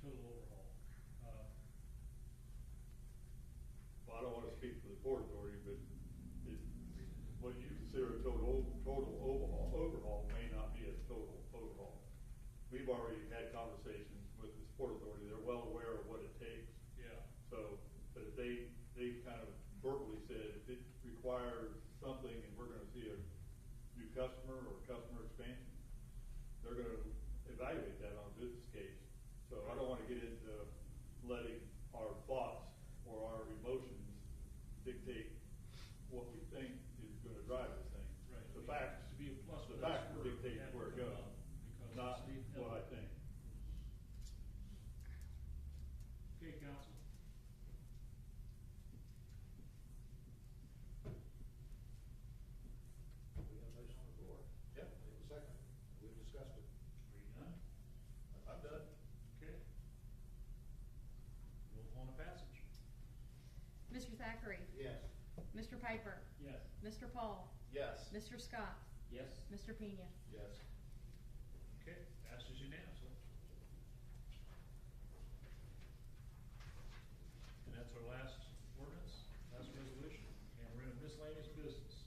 total overhaul. Well, I don't want to speak for the Port Authority, but what you consider a total overhaul may not be a total overhaul. We've already had conversations with the Port Authority. They're well aware of what it takes. Yeah. So, but if they kind of verbally said if it requires something and we're going to see a new customer or customer expansion, they're going to evaluate that on a business case. So I don't want to get into letting our thoughts or our emotions dictate what we think is going to drive this thing. Right. The facts, To be a plus the with facts us, will we're- dictate have where it to come goes, up because not it's the- what I think. Okay, council. We have a motion on the floor. Yep. We have a second. We've discussed it. Are you done? I'm done. Okay. Roll on a passage. Mr. Thackeray. Yes. Mr. Piper. Yes. Mr. Paul. Yes. Mr. Scott. Yes. Mr. Pena. Yes. Okay, passes unanimously. And that's our last ordinance, last resolution, and we're in miscellaneous business.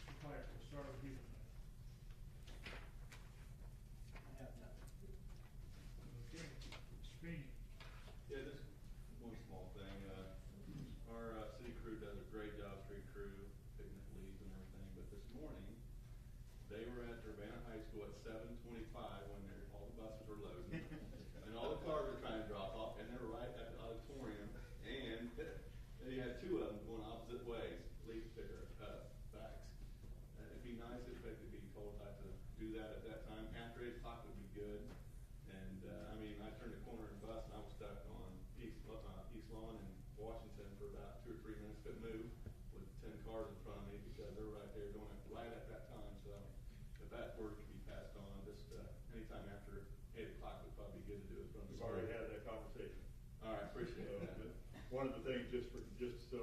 Mr. Piper, we'll start with you tonight. I have nothing. Okay, Mr. Pena. Yeah, just one small thing. Our city crew does a great job, street crew, picking up leaves and everything, but this morning, they were at Urbana High School at 7:25 when all the buses were loading, and all the cars were trying to drop off, and they were right at the auditorium, and they had two of them going opposite ways, leaf picker backs. It'd be nice if they could be told not to do that at that time. After 8 o'clock would be good. And I mean, I turned the corner in the bus and I was stuck on East Lawn and Washington for about 2 or 3 minutes. Couldn't move with 10 cars in front of me because they were right there going right at that time. So if that word could be passed on, just anytime after 8 o'clock would probably be good to do it from the We've already had that conversation. All right, appreciate So, that. but one of the things, just so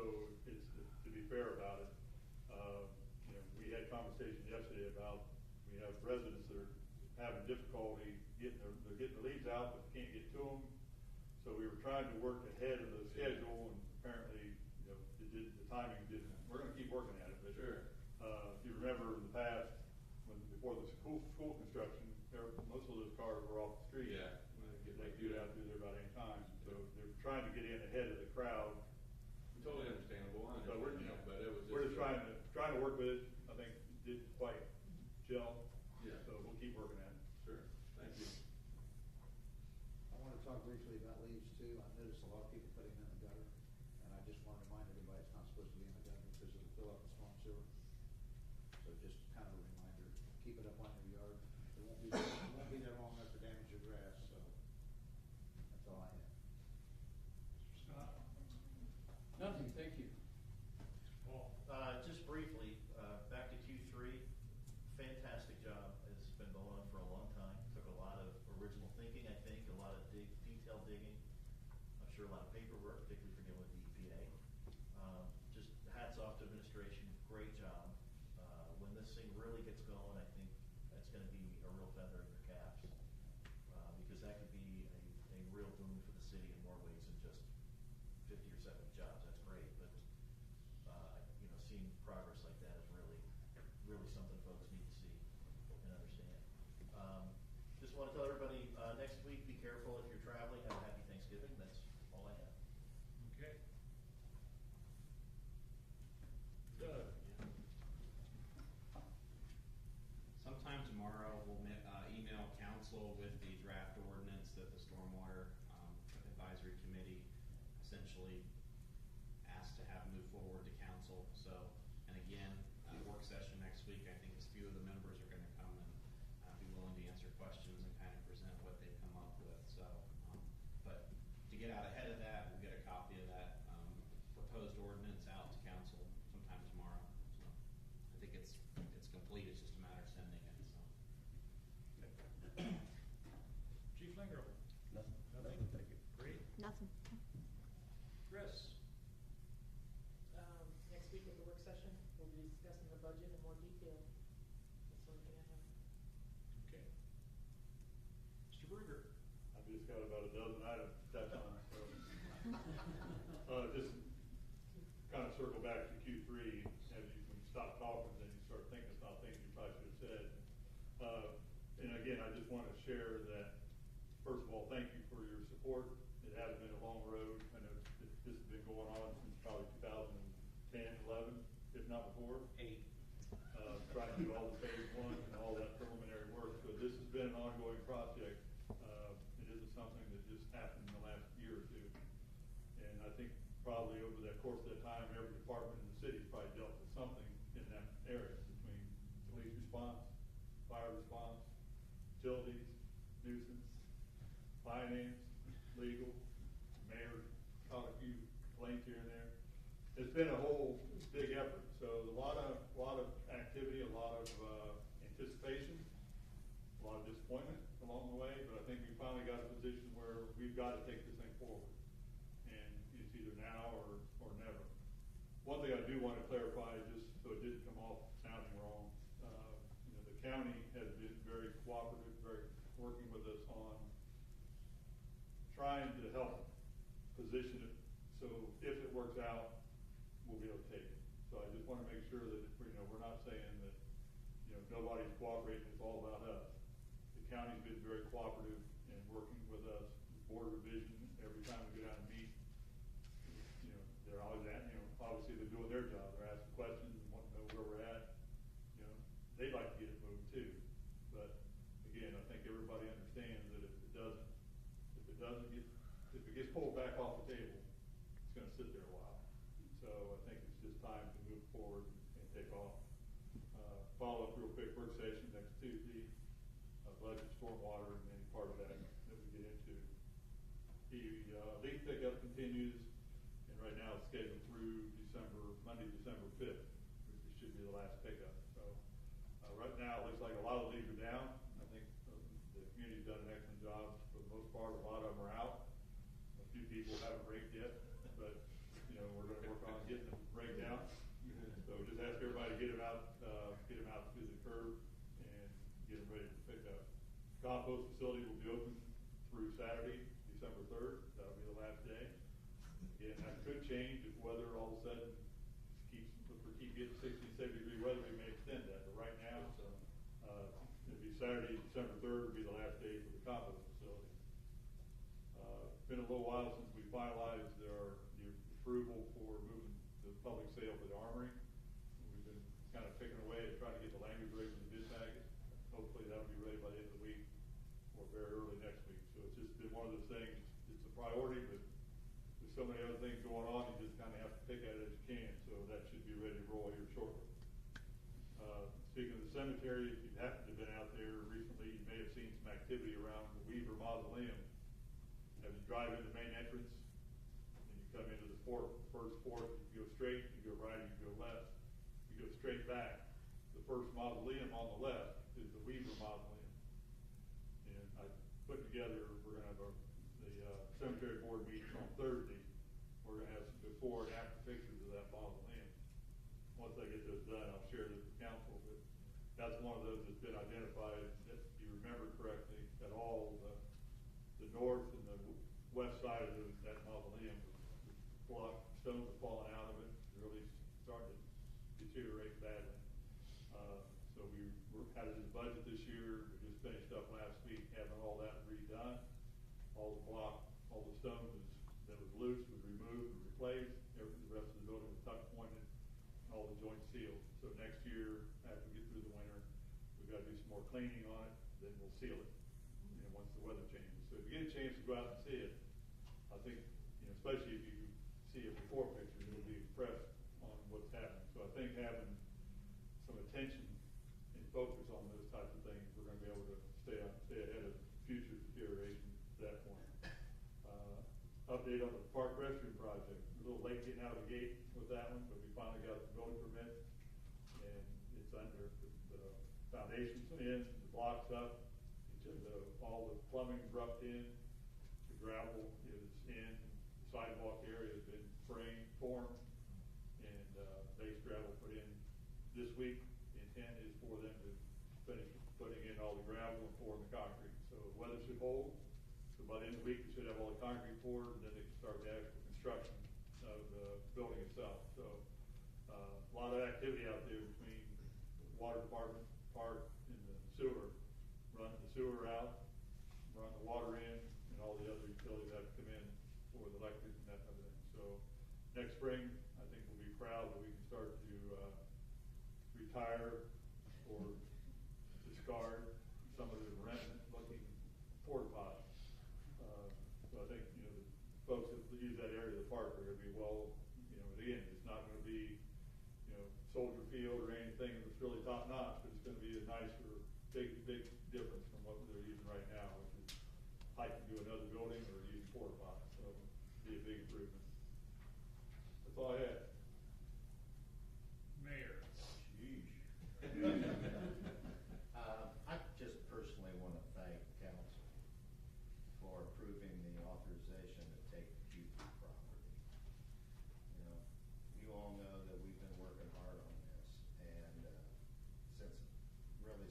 is to be fair about it, we had conversation yesterday about we have residents that are having difficulty getting their leaves out, but can't get to them. So we were trying to work ahead of the schedule, and apparently, the timing didn't. We're going to keep working at it, but Sure. If you remember in the past, before the school construction, most of those cars were off the street. Yeah. They could get out through there about any time. So they're trying to get in ahead of the crowd. Totally understandable. I So we're, understand, but it was we're just trying to work with it. I think it didn't quite gel. Yeah. So we'll keep working at it. Sure. Thank you. I want to talk briefly about leaves too. I noticed a lot of people putting them in the gutter, and I just want to remind everybody it's not supposed to be in the gutter because it'll fill up the storm sewer. So just kind of a reminder, keep it up on your yard. It won't be there long enough to damage your grass, so that's all I have. Mr. Scott. Nothing, thank you. Mr. Paul. Just briefly, back to Q3, fantastic job. It's been going on for a long time. Took a lot of original thinking, I think, a lot of detail digging. I'm sure a lot of paperwork, particularly for dealing with the EPA. Just hats off to administration, great job. When this thing really gets going, I think that's going to be a real feather in your caps. Because that could be a real boon for the city in more ways than just 50 or 70 jobs. That's great, but seeing progress like that is really something folks need to see and understand. Just want to tell everybody, next week, be careful if you're traveling. Have a happy Thanksgiving. That's all I have. Okay. Doug. Sometime tomorrow, we'll email council with the draft ordinance that the Stormwater Advisory Committee essentially asked to have move forward to council. So, and again, work session next week, I think a few of the members are going to come and be willing to answer questions and kind of present what they've come up with. So, but to get out ahead of that, we'll get a copy of that proposed ordinance out to council sometime tomorrow. So I think it's complete. It's just a matter of sending it. So. Chief Linger. Nothing. Nothing. Thank you. Great. Nothing. Chris. Next week at the work session, we'll be discussing the budget in more detail. That's the only thing I have. Okay. just got about a dozen items that time, so. Just kind of circle back to Q3, as you can stop talking, then you start thinking about things you probably should have said. And again, I just want to share that, first of all, thank you for your support. It has been a long road. I know this has been going on since probably 2010, 11, if not before. 8. Trying to do all the phase one and all that preliminary work. So this has been an ongoing project. It isn't something that just happened in the last year or two. And I think probably over the course of that time, every department in the city probably dealt with something in that area, between police response, fire response, utilities, nuisance, finance, legal, mayor caught a few complaints here and there. It's been a whole big effort. So a lot of activity, a lot of anticipation, a lot of disappointment along the way. But I think we finally got a position where we've got to take this thing forward, and it's either now or never. One thing I do want to clarify, just so it didn't come off sounding wrong, the county has been very cooperative, very working with us on trying to help position it so if it works out, we'll be able to take it. So I just want to make sure that, we're not saying that, nobody's cooperating, it's all about us. The county's been very cooperative in working with us, board revision, every time we go down and meet, they're always obviously they're doing their job, they're asking questions and want to know where we're at. They'd like to get it moved too. But again, I think everybody understands that if it gets pulled back off the table, it's going to sit there a while. So I think it's just time to move forward and take off. Follow up real quick, work session next Tuesday, budget, stormwater, and any part of that we get into. The leaf pickup continues, and right now it's scheduled through Monday, December 5th, which should be the last pickup. So right now it looks like a lot of leaves are down. I think the community's done an excellent job for the most part. A lot of them are out. A few people haven't raked yet, but we're going to work on getting them raked out. So just ask everybody to get them out to the curb and get them ready to pick up. Compost facility will be open through Saturday, December 3rd. That'll be the last day. Again, that could change if weather all of a sudden if we keep getting 60, 70-degree weather, we may extend that. But right now, it'll be Saturday, December 3rd will be the last day for the compost facility. It's been a little while since we finalized the approval for moving the public sale for the armory. We've been kind of picking away at trying to get the language ready for the bid packet. Hopefully that'll be ready by the end of the week or very early next week. So it's just been one of those things, it's a priority, but with so many other things going on, you just kind of have to pick at it as you can. So that should be ready to roll here shortly. Speaking of the cemetery, if you happen to have been out there recently, you may have seen some activity around the Weaver Mausoleum. As you drive in the main entrance, and you come into the first port, you go straight, you go right, you go left, you go straight back. The first mausoleum on the left is the Weaver Mausoleum. And I put together, we're going to have the cemetery board meeting on Thursday. We're going to have some before and after pictures of that mausoleum. Once I get those done, I'll share this with council. But that's one of those that's been identified, that you remember correctly, that all the north and the west side of that mausoleum, stones are falling out of it, really starting to deteriorate badly. So we're out of the budget this year. We just finished up last week having all that redone. All the stones that was loose was removed and replaced. The rest of the building was tuck pointed, and all the joints sealed. So next year, after we get through the winter, we've got to do some more cleaning on it, then we'll seal it, once the weather changes. So if you get a chance to go out and see it, I think, especially if you see a before picture, you'll be impressed on what's happening. So I think having some attention and focus on those types of things, we're going to be able to stay ahead of future deterioration at that point. Update on the park restroom project. A little late getting out of the gate with that one, but we finally got the building permit, and it's under the foundation's in, the block's up, all the plumbing's roughed in, the gravel is in, the sidewalk area has been formed, and base gravel put in this week. The intent is for them to finish putting in all the gravel and pouring the concrete. So the weather should hold, so So by the end of the week, we should have all the concrete poured, and then they can start the actual construction of the building itself. So, a lot of activity out there between the water department, park, and the sewer. Run the sewer out, run the water in, and all the other utilities have to come in for the electric and that type of thing. So, next spring, I think we'll be proud that we can start to, retire or discard some of the remnant-looking porta potties. So I think, the folks that use that area of the park are gonna be again, it's not gonna be, Soldier Field or anything that's really top-notch, but it's gonna be a nicer, big difference from what they're using right now, which is hiking to another building or using porta potties, so it'll be a big improvement. That's all I had. Mayor. I just personally want to thank council for approving the authorization to take the Q3 property. You all know that we've been working hard on this, and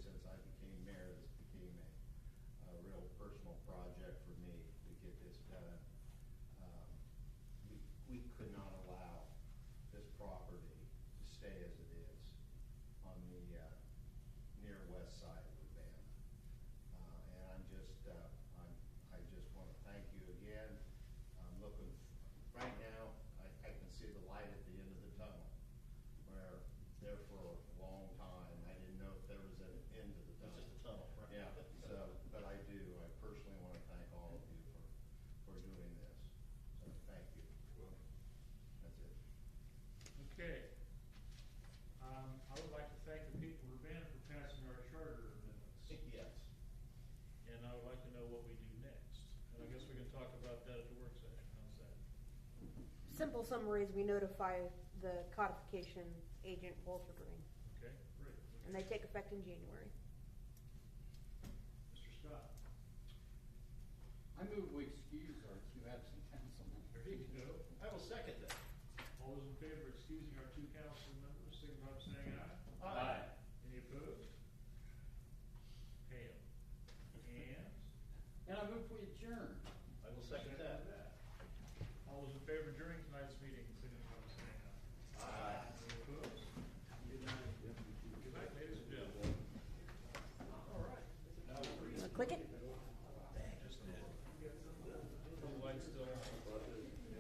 since I became mayor, this became a real personal project for me to get this done. We could not allow this property to stay as it is on the near west side of Urbana. And I just want to thank you again. I'm looking, right now, I can see the light at the end of the tunnel, where there for a long time, I didn't know if there was an end to the tunnel. It's just a tunnel, right? Yeah, but I do. I personally want to thank all of you for doing this. So thank you. That's it. Okay. I would like to thank the people of Urbana for passing our charter amendments. Yes. And I would like to know what we do next. And I guess we can talk about that at the work session. How's that? Simple summary is we notify the codification agent, Walter Green, Okay, great. and they take effect in January. Mr. Scott. I move we excuse our two absent council members. There you go. I will second that. All those in favor of excusing our two council members, signify by saying aye. Aye. Any opposed? Pam. And I move we adjourn. I will second that. All those in favor of adjourning tonight's meeting,